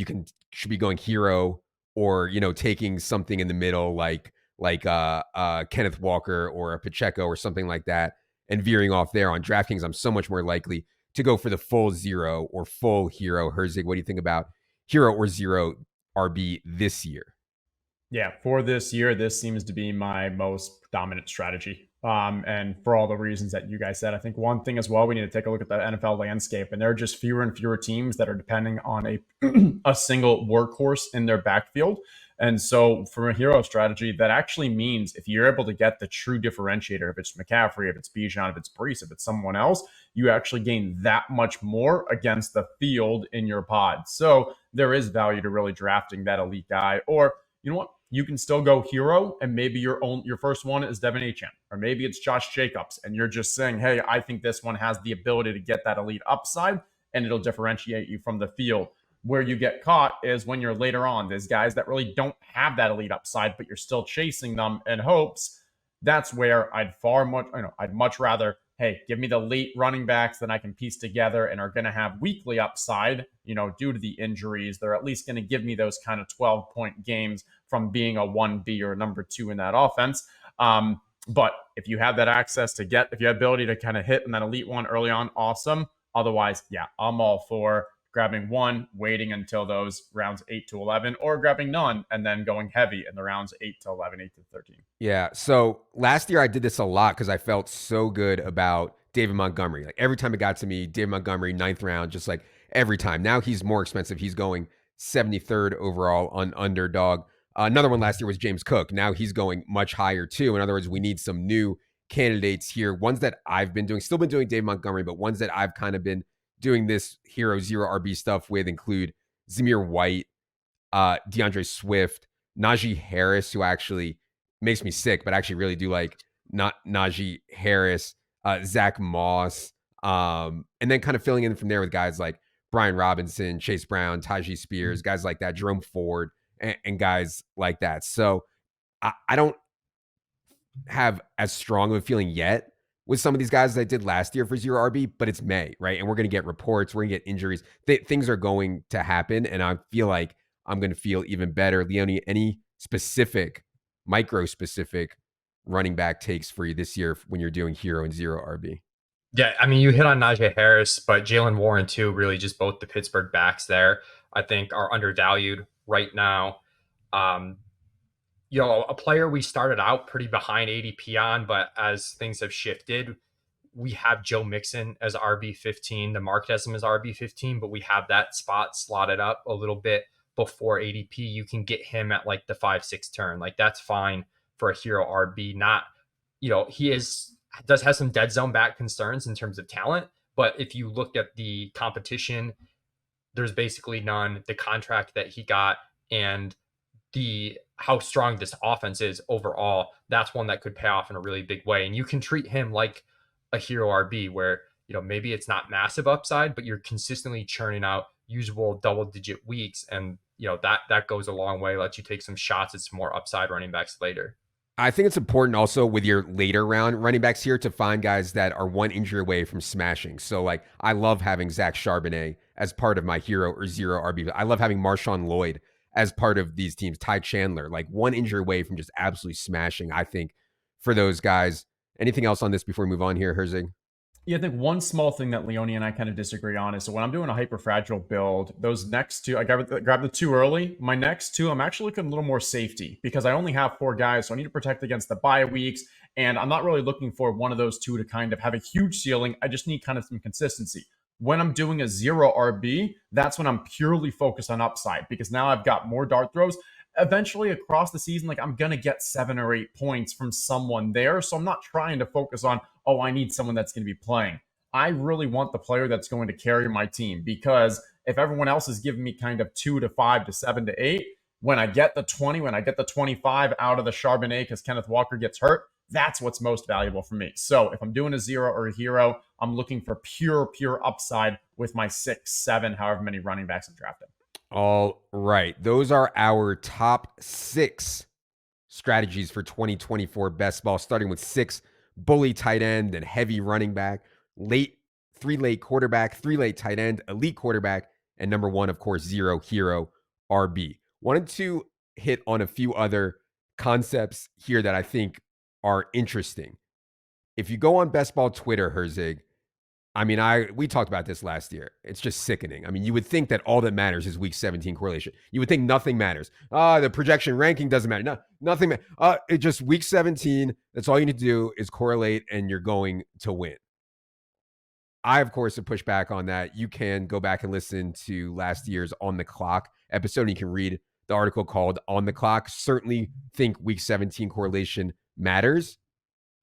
S1: should be going hero or, taking something in the middle like Kenneth Walker or a Pacheco or something like that and veering off there. On DraftKings, I'm so much more likely to go for the full zero or full hero. Herzig, what do you think about hero or zero RB this year?
S2: Yeah, for this year, this seems to be my most dominant strategy. And for all the reasons that you guys said, I think one thing as well, we need to take a look at the NFL landscape, and there are just fewer and fewer teams that are depending on a a single workhorse in their backfield. And so, for a hero strategy, that actually means if you're able to get the true differentiator, if it's McCaffrey, if it's Bijan, if it's Brees, if it's someone else, you actually gain that much more against the field in your pod. So there is value to really drafting that elite guy, or you know what? You can still go hero, and maybe your first one is Devin Achane, or maybe it's Josh Jacobs, and you're just saying, hey, I think this one has the ability to get that elite upside, and it'll differentiate you from the field. Where you get caught is when you're later on. There's guys that really don't have that elite upside, but you're still chasing them in hopes. That's where I'd much rather, hey, give me the late running backs that I can piece together and are going to have weekly upside, due to the injuries. They're at least going to give me those kind of 12-point games from being a 1B or a number 2 in that offense. But if you have that access if you have ability to kind of hit in that elite one early on, awesome. Otherwise, yeah, I'm all for grabbing one, waiting until those rounds 8 to 11, or grabbing none and then going heavy in the rounds 8 to 11, 8 to 13.
S1: Yeah. So last year I did this a lot because I felt so good about David Montgomery. Like every time it got to me, David Montgomery, 9th round, just like every time. Now he's more expensive. He's going 73rd overall on underdog. Another one last year was James Cook. Now he's going much higher too. In other words, we need some new candidates here. Ones that I've been doing, still been doing David Montgomery, but ones that I've kind of been doing this hero zero RB stuff with include Zamir White, DeAndre Swift, Najee Harris, who actually makes me sick, but I actually really do like not Najee Harris, Zach Moss, and then kind of filling in from there with guys like Brian Robinson, Chase Brown, Tajee Spears, guys like that, Jerome Ford, and guys like that. So I don't have as strong of a feeling yet with some of these guys as I did last year for zero RB, but it's May, right? And we're going to get reports, we're going to get injuries. Things are going to happen, and I feel like I'm going to feel even better. Leone, any specific, micro specific running back takes for you this year when you're doing hero and zero RB?
S3: Yeah, I mean, you hit on Najee Harris, but Jalen Warren too. Really, just both the Pittsburgh backs there, I think, are undervalued right now. Um, a player we started out pretty behind ADP on, but as things have shifted, we have Joe Mixon as RB15. The market has him as RB15, but we have that spot slotted up a little bit before ADP. You can get him at like the 5-6 turn. Like that's fine for a hero RB. Not, he does have some dead zone back concerns in terms of talent, but if you look at the competition, there's basically none. The contract that he got and how strong this offense is overall, that's one that could pay off in a really big way. And you can treat him like a hero RB where, maybe it's not massive upside, but you're consistently churning out usable double-digit weeks. And, that goes a long way, lets you take some shots at some more upside running backs later.
S1: I think it's important also with your later round running backs here to find guys that are one injury away from smashing. So, like, I love having Zach Charbonnet as part of my hero or zero RB. I love having Marshawn Lloyd as part of these teams. Ty Chandler, like one injury away from just absolutely smashing, I think, for those guys. Anything else on this before we move on here, Herzig?
S2: Yeah, I think one small thing that Leone and I kind of disagree on is, so when I'm doing a hyper fragile build, those next two, I grab the two early. My next two, I'm actually looking a little more safety because I only have 4 guys, so I need to protect against the bye weeks. And I'm not really looking for one of those two to kind of have a huge ceiling. I just need kind of some consistency. When I'm doing a zero RB, that's when I'm purely focused on upside because now I've got more dart throws. Eventually across the season, like I'm going to get 7 or 8 points from someone there. So I'm not trying to focus on, oh, I need someone that's going to be playing. I really want the player that's going to carry my team because if everyone else is giving me kind of 2 to 5 to 7 to 8, when I get the 20, when I get the 25 out of the Charbonnet because Kenneth Walker gets hurt, that's what's most valuable for me. So if I'm doing a zero or a hero, I'm looking for pure upside with my 6, 7, however many running backs I'm drafting.
S1: All right. Those are our top 6 strategies for 2024 best ball, starting with 6 bully tight end and heavy running back, 3 late quarterback, 3 late tight end, elite quarterback, and number 1, of course, 0 hero RB. Wanted to hit on a few other concepts here that I think are interesting. If you go on best ball Twitter, Herzig, I mean, we talked about this last year. It's just sickening. I mean, you would think that all that matters is week 17 correlation. You would think nothing matters. The projection ranking doesn't matter. No, nothing. It just week 17. That's all you need to do is correlate, and you're going to win. I, of course, have pushed back on that. You can go back and listen to last year's On the Clock episode, and you can read the article called On the Clock. Certainly think week 17 correlation matters,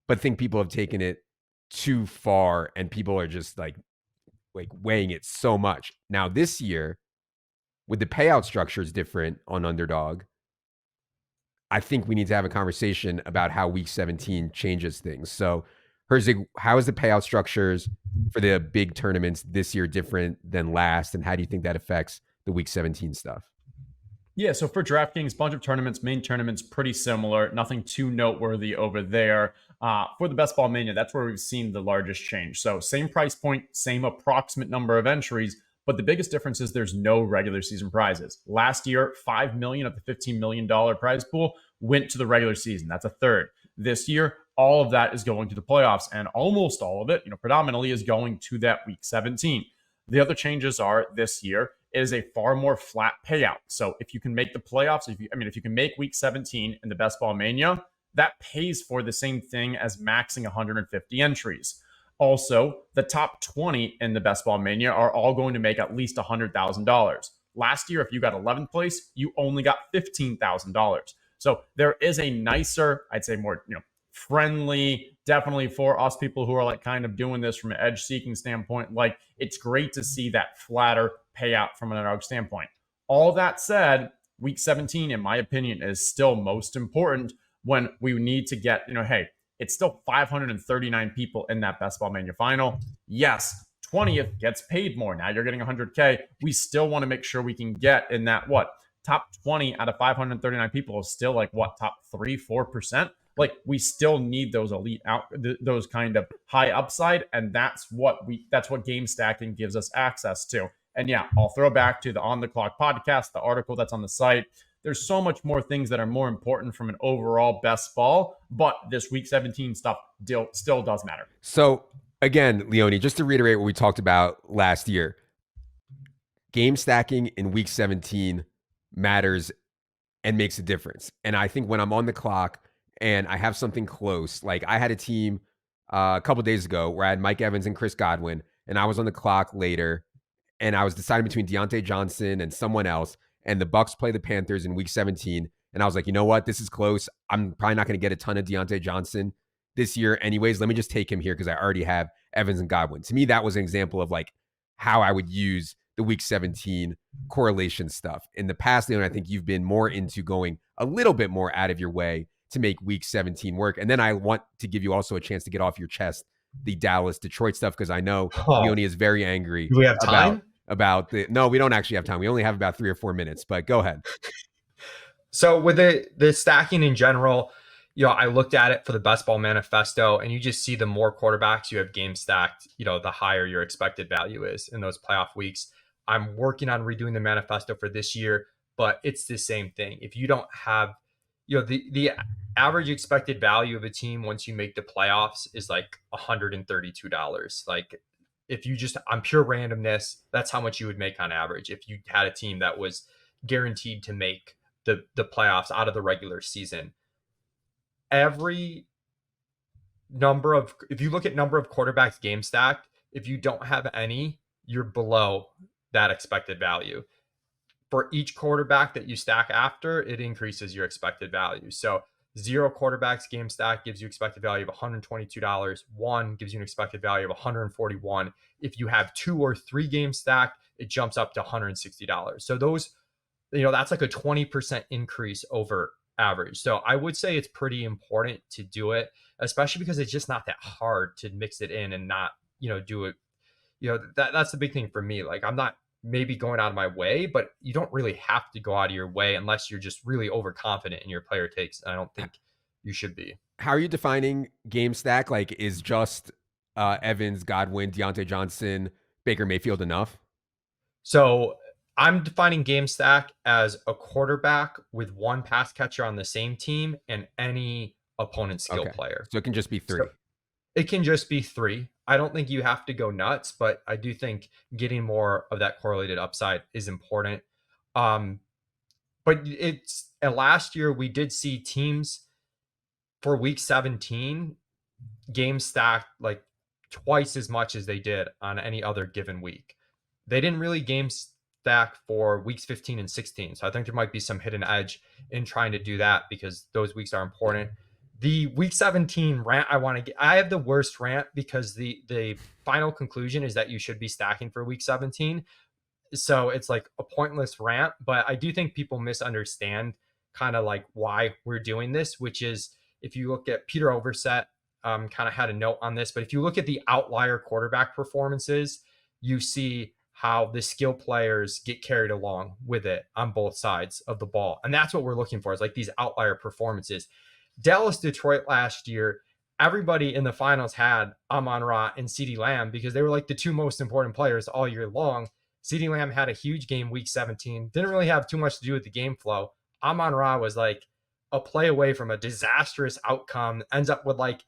S1: but think people have taken it too far, and people are just like weighing it so much. Now, this year, with the payout structure is different on Underdog, I think we need to have a conversation about how week 17 changes things. So, Herzig, how is the payout structures for the big tournaments this year different than last? And how do you think that affects the week 17 stuff?
S2: Yeah, so for DraftKings, bunch of tournaments, main tournaments, pretty similar. Nothing too noteworthy over there. For the Best Ball Mania, that's where we've seen the largest change. So same price point, same approximate number of entries, but the biggest difference is there's no regular season prizes. Last year, $5 million of the $15 million prize pool went to the regular season. That's a third. This year, all of that is going to the playoffs, and almost all of it, predominantly is going to that week 17. The other changes are this year is a far more flat payout. So if you can make the playoffs, if you can make week 17 in the Best Ball Mania, that pays for the same thing as maxing 150 entries. Also, the top 20 in the Best Ball Mania are all going to make at least $100,000. Last year, if you got 11th place, you only got $15,000. So there is a nicer, I'd say more, friendly, definitely for us people who are like kind of doing this from an edge seeking standpoint. Like, it's great to see that flatter payout from an underdog standpoint. All that said, week 17, in my opinion, is still most important when we need to get, hey, it's still 539 people in that Best Ball Mania final. Yes, 20th gets paid more. Now you're getting 100K. We still want to make sure we can get in that, top 20 out of 539 people is still like top 3-4%. Like, we still need those elite out, those kind of high upside, and that's what game stacking gives us access to. And yeah, I'll throw back to the On the Clock podcast, the article that's on the site. There's so much more things that are more important from an overall best ball, but this week 17 stuff still does matter.
S1: So again, Leone, just to reiterate what we talked about last year, game stacking in week 17 matters and makes a difference. And I think when I'm on the clock and I have something close, like I had a team a couple days ago where I had Mike Evans and Chris Godwin, and I was on the clock later, and I was deciding between Deontay Johnson and someone else, and the Bucks play the Panthers in week 17, and I was like, you know what? This is close. I'm probably not going to get a ton of Deontay Johnson this year anyways. Let me just take him here because I already have Evans and Godwin. To me, that was an example of like how I would use the week 17 correlation stuff. In the past, Leon, I think you've been more into going a little bit more out of your way to make week 17 work. And then I want to give you also a chance to get off your chest the Dallas-Detroit stuff, because I know Leone is very angry.
S3: Do we have time?
S1: About the no, we don't actually have time. We only have about 3 or 4 minutes, but go ahead.
S3: So with the stacking in general, I looked at it for the Best Ball Manifesto, and you just see the more quarterbacks you have game stacked, the higher your expected value is in those playoff weeks. I'm working on redoing the manifesto for this year, but it's the same thing. If you don't have, the average expected value of a team once you make the playoffs is like $132. Like, if you just on pure randomness, that's how much you would make on average if you had a team that was guaranteed to make the playoffs out of the regular season. If you look at number of quarterbacks game stacked, if you don't have any, you're below that expected value. For each quarterback that you stack after, it increases your expected value. So 0 quarterbacks game stack gives you expected value of $122. 1 gives you an expected value of $141. If you have 2 or 3 games stacked, it jumps up to $160. So those, that's like a 20% increase over average. So I would say it's pretty important to do it, especially because it's just not that hard to mix it in and not, do it. That's the big thing for me. Like, I'm not maybe going out of my way, but you don't really have to go out of your way unless you're just really overconfident in your player takes. And I don't think you should be.
S1: How are you defining game stack? Like, is just Evans, Godwin, Deontay Johnson, Baker Mayfield enough?
S3: So I'm defining game stack as a quarterback with 1 pass catcher on the same team and any opponent skill player.
S1: So it can just be 3.
S3: So it can just be 3. I don't think you have to go nuts, but I do think getting more of that correlated upside is important. Um, but it's last year we did see teams for week 17 games stacked like twice as much as they did on any other given week. They didn't really game stack for weeks 15 and 16. So I think there might be some hidden edge in trying to do that because those weeks are important. The week 17 rant I have the worst rant because the final conclusion is that you should be stacking for week 17. So it's like a pointless rant, but I do think people misunderstand kind of like why we're doing this, which is if you look at Peter Overset, kind of had a note on this, but if you look at the outlier quarterback performances, you see how the skill players get carried along with it on both sides of the ball. And that's what we're looking for is like these outlier performances. Dallas, Detroit last year, everybody in the finals had Amon-Ra and CeeDee Lamb because they were like the two most important players all year long. CeeDee Lamb had a huge game week 17, didn't really have too much to do with the game flow. Amon-Ra was like a play away from a disastrous outcome, ends up with like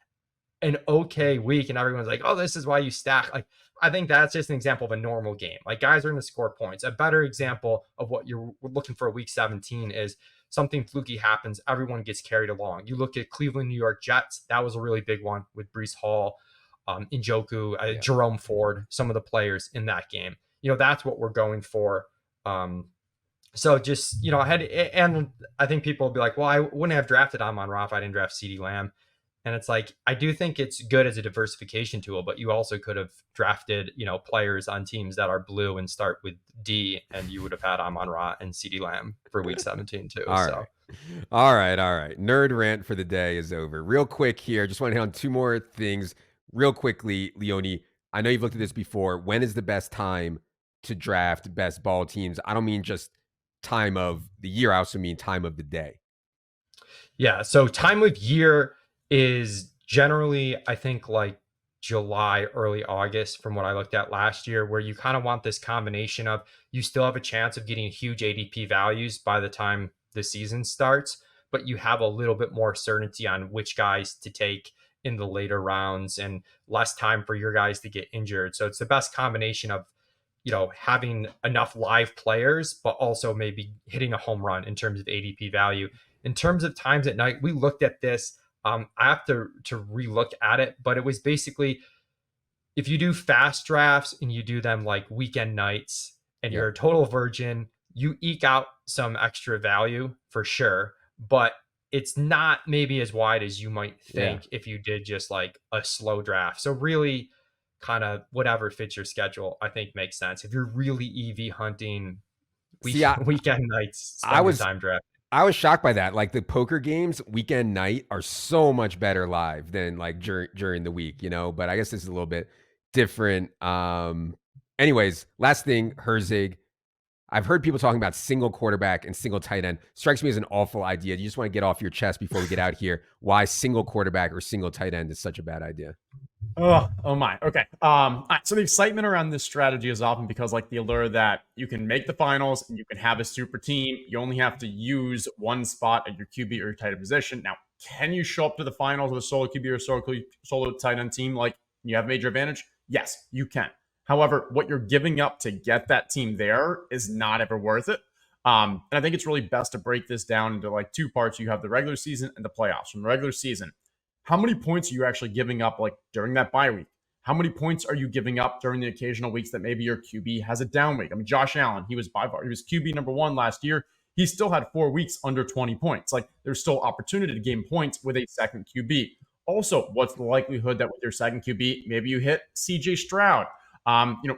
S3: an okay week, and everyone's like, oh, this is why you stack. Like, I think that's just an example of a normal game. Like, guys are going to score points. A better example of what you're looking for week 17 is something fluky happens. Everyone gets carried along. You look at Cleveland, New York Jets. That was a really big one with Brees Hall, Njoku, Jerome Ford, some of the players in that game. That's what we're going for. So just, and I think people will be like, well, I wouldn't have drafted Amon-Ra if I didn't draft CeeDee Lamb. And it's like, I do think it's good as a diversification tool, but you also could have drafted, players on teams that are blue and start with D, and you would have had Amon-Ra and CeeDee Lamb for week 17 too.
S1: All right. Nerd rant for the day is over. Real quick here, just want to hit on two more things real quickly. Leone, I know you've looked at this before. When is the best time to draft best ball teams? I don't mean just time of the year. I also mean time of the day.
S3: Yeah. So time of year is generally, I think, like July, early August, from what I looked at last year, where you kind of want this combination of you still have a chance of getting huge ADP values by the time the season starts, but you have a little bit more certainty on which guys to take in the later rounds and less time for your guys to get injured. So it's the best combination of having enough live players, but also maybe hitting a home run in terms of ADP value. In terms of times at night, we looked at this. I have to relook at it, but it was basically if you do fast drafts and you do them like weekend nights and you're a total virgin, you eke out some extra value for sure, but it's not maybe as wide as you might think if you did just like a slow draft. So really kind of whatever fits your schedule, I think makes sense. If you're really EV hunting weekend nights, spend your time drafting.
S1: I was shocked by that. Like the poker games, weekend night are so much better live than like during the week, but I guess this is a little bit different. Anyways, last thing, Herzig. I've heard people talking about single quarterback and single tight end. Strikes me as an awful idea. You just want to get off your chest before we get out here why single quarterback or single tight end is such a bad idea.
S2: Oh my. Okay. All right. So the excitement around this strategy is often because like the allure that you can make the finals and you can have a super team. You only have to use one spot at your QB or your tight end position. Now, can you show up to the finals with a solo QB or solo tight end team like you have major advantage? Yes, you can. However, what you're giving up to get that team there is not ever worth it. And I think it's really best to break this down into like two parts. You have the regular season and the playoffs. From the regular season, how many points are you actually giving up like during that bye week? How many points are you giving up during the occasional weeks that maybe your QB has a down week? I mean, Josh Allen, he was QB number one last year. He still had 4 weeks under 20 points. Like there's still opportunity to gain points with a second QB. Also, what's the likelihood that with your second QB, maybe you hit CJ Stroud?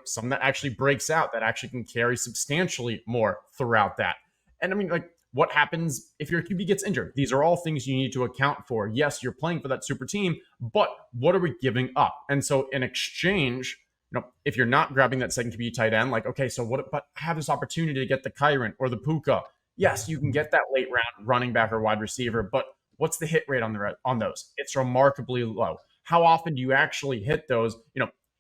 S2: Something that actually breaks out that actually can carry substantially more throughout that. And I mean, like, what happens if your QB gets injured? These are all things you need to account for. Yes, you're playing for that super team, but what are we giving up? And so in exchange, if you're not grabbing that second QB tight end, like, okay, so what, but I have this opportunity to get the Kyron or the Puka. Yes, you can get that late round running back or wide receiver, but what's the hit rate on those? It's remarkably low. How often do you actually hit those,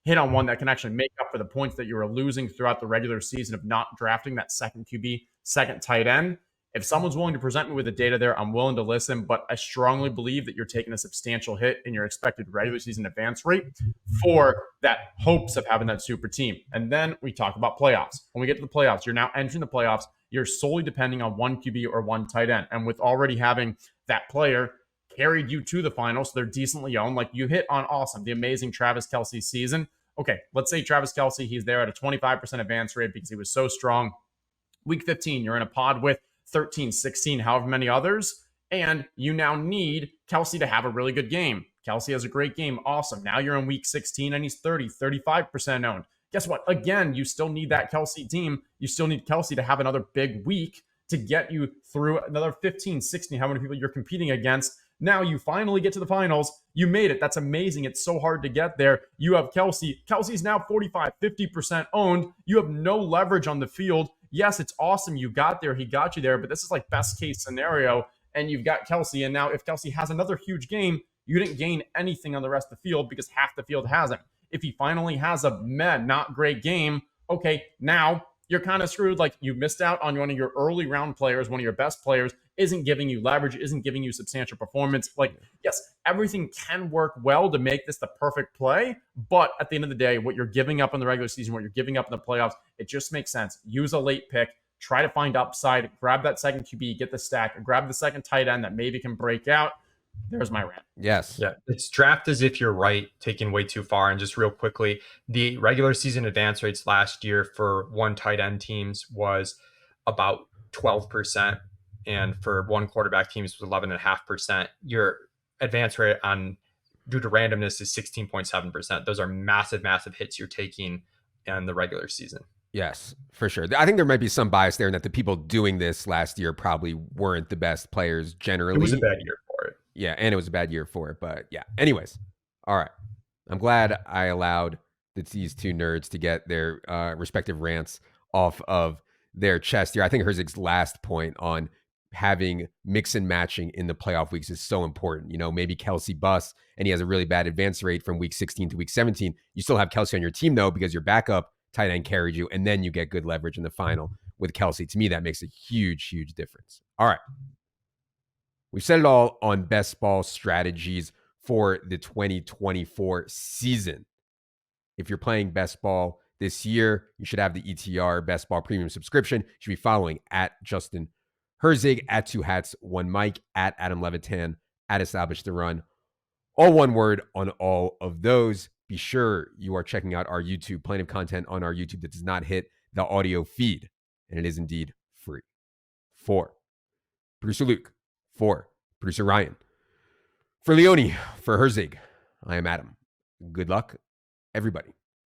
S2: hit on one that can actually make up for the points that you were losing throughout the regular season of not drafting that second QB, second tight end? If someone's willing to present me with the data there, I'm willing to listen, but I strongly believe that you're taking a substantial hit in your expected regular season advance rate for that hopes of having that super team. And then we talk about playoffs. When we get to the playoffs, you're now entering the playoffs. You're solely depending on one QB or one tight end. And with already having that player carried you to the finals, so they're decently owned. Like you hit on awesome, the amazing Travis Kelce season. Okay, let's say Travis Kelce, he's there at a 25% advance rate because he was so strong. Week 15, you're in a pod with 13, 16, however many others, and you now need Kelce to have a really good game. Kelce has a great game. Awesome. Now you're in week 16 and he's 30, 35% owned. Guess what? Again, you still need that Kelce team. You still need Kelce to have another big week to get you through another 15, 16, how many people you're competing against. Now you finally get to the finals. You made it. That's amazing. It's so hard to get there. You have Kelce. Kelce's now 45, 50% owned. You have no leverage on the field. Yes, it's awesome. You got there. He got you there. But this is like best case scenario. And you've got Kelce. And now if Kelce has another huge game, you didn't gain anything on the rest of the field because half the field has him. If he finally has a not great game, okay, now you're kind of screwed. Like you missed out on one of your early round players, one of your best players, isn't giving you leverage, isn't giving you substantial performance. Like, yes, everything can work well to make this the perfect play. But at the end of the day, what you're giving up in the regular season, what you're giving up in the playoffs, it just makes sense. Use a late pick, try to find upside, grab that second QB, get the stack, grab the second tight end that maybe can break out. There's my rant.
S1: Yes.
S3: Yeah, it's draft as if you're right, taken way too far. And just real quickly, the regular season advance rates last year for one tight end teams was about 12%. And for one quarterback teams was 11.5%. Your advance rate on due to randomness is 16.7%. Those are massive, massive hits you're taking in the regular season.
S1: Yes, for sure. I think there might be some bias there in that the people doing this last year probably weren't the best players generally.
S3: It was a bad year for it.
S1: Yeah, and it was a bad year for it. But yeah, anyways. All right. I'm glad I allowed these two nerds to get their respective rants off of their chest here. I think Herzig's last point on having mix and matching in the playoff weeks is so important. You know, maybe Kelce busts and he has a really bad advance rate from week 16 to week 17. You still have Kelce on your team, though, because your backup tight end carried you, and then you get good leverage in the final with Kelce. To me, that makes a huge, huge difference. All right. We've said it all on best ball strategies for the 2024 season. If you're playing best ball this year, you should have the ETR Best Ball Premium subscription. You should be following at Justin Herzig, at Two Hats, One Mike, at Adam Levitan, at Establish the Run. All one word on all of those. Be sure you are checking out our YouTube. Plenty of content on our YouTube that does not hit the audio feed. And it is indeed free. For Producer Luke, for Producer Ryan, for Leone, for Herzig, I am Adam. Good luck, everybody.